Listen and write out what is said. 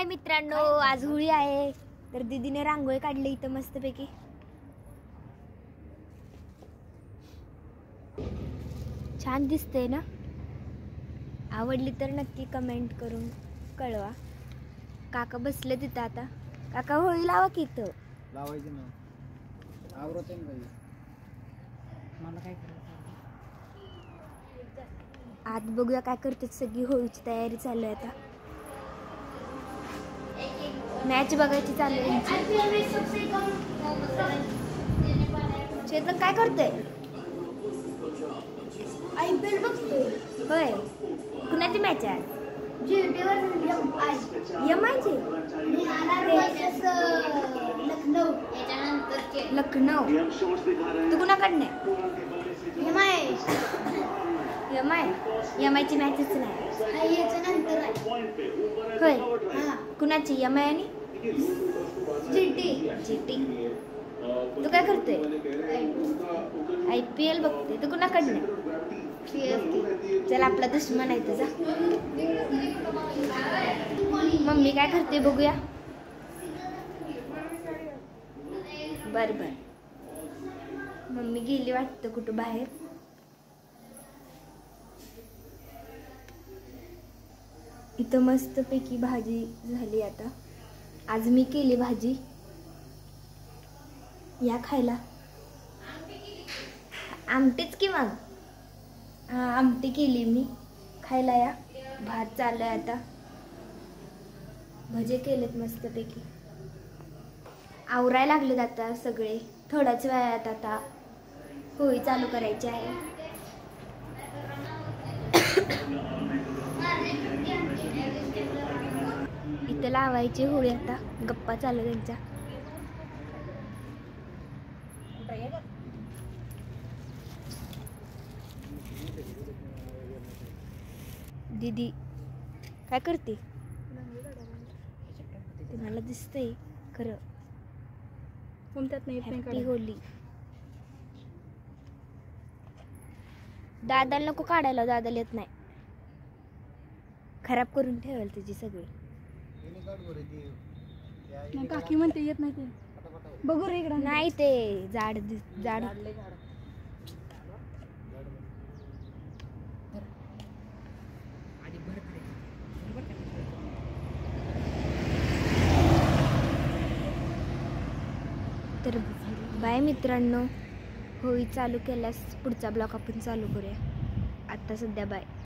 मित्रांनो, आज होळी आहे तर दीदीने रांगोळी काढली इथं मस्तपैकी. छान दिसते ना. आवडली तर नक्की कमेंट करून कळवा. काका बसले तिथं. आता काका होळी लावा की इथं. लावायची ना. आवरत आहे बाई. मला काय करायचं आज बघूया काय करतात. सगळी होळीची तयारी चालू आहे. आता मॅच बघायची चालू आहे. चेतन काय करतोय? IPL बघतोय. होय, कुणाची मॅच आहे? एमआयची. लखनौ. तू कुणाकडनं? एमआयची मॅचच नाही. होय, कुणाची? एमआय आणि जीटी. तू काय करतोय? IPL बघते. तू कुणाकडनं? चल, आपला दुश्मन आहे तुझा. मम्मी काय करते बघूया. बर बर. मम्मी गेली वाटतं कुठं बाहेर. इथं मस्तपैकी भाजी झाली. आता आज मी केली भाजी. या खायला. आमटीच की मग. हा, आमटी केली मी. खायला या. भात चालू आहे. आता भजे केलेत मस्तपैकी. आवरायला लागलेत आता सगळे. थोड्याच वेळात आता होळी चालू करायची आहे. इथं लावायची होळी. आता गप्पा चालू त्यांच्या. दीदी काय करते? ते मला दिसतंय खरं. Happy Holy. दादाला नको काढायला. दादाला येत नाही. खराब करून ठेवाल तुझी सगळी. काकी म्हणते येत नाही ते. बघू रे इकडं. नाही ते जाड जाड. तर बाय मित्रांनो. होळी चालू केल्यास पुढचा ब्लॉग आपण चालू करूया. आता सध्या बाय.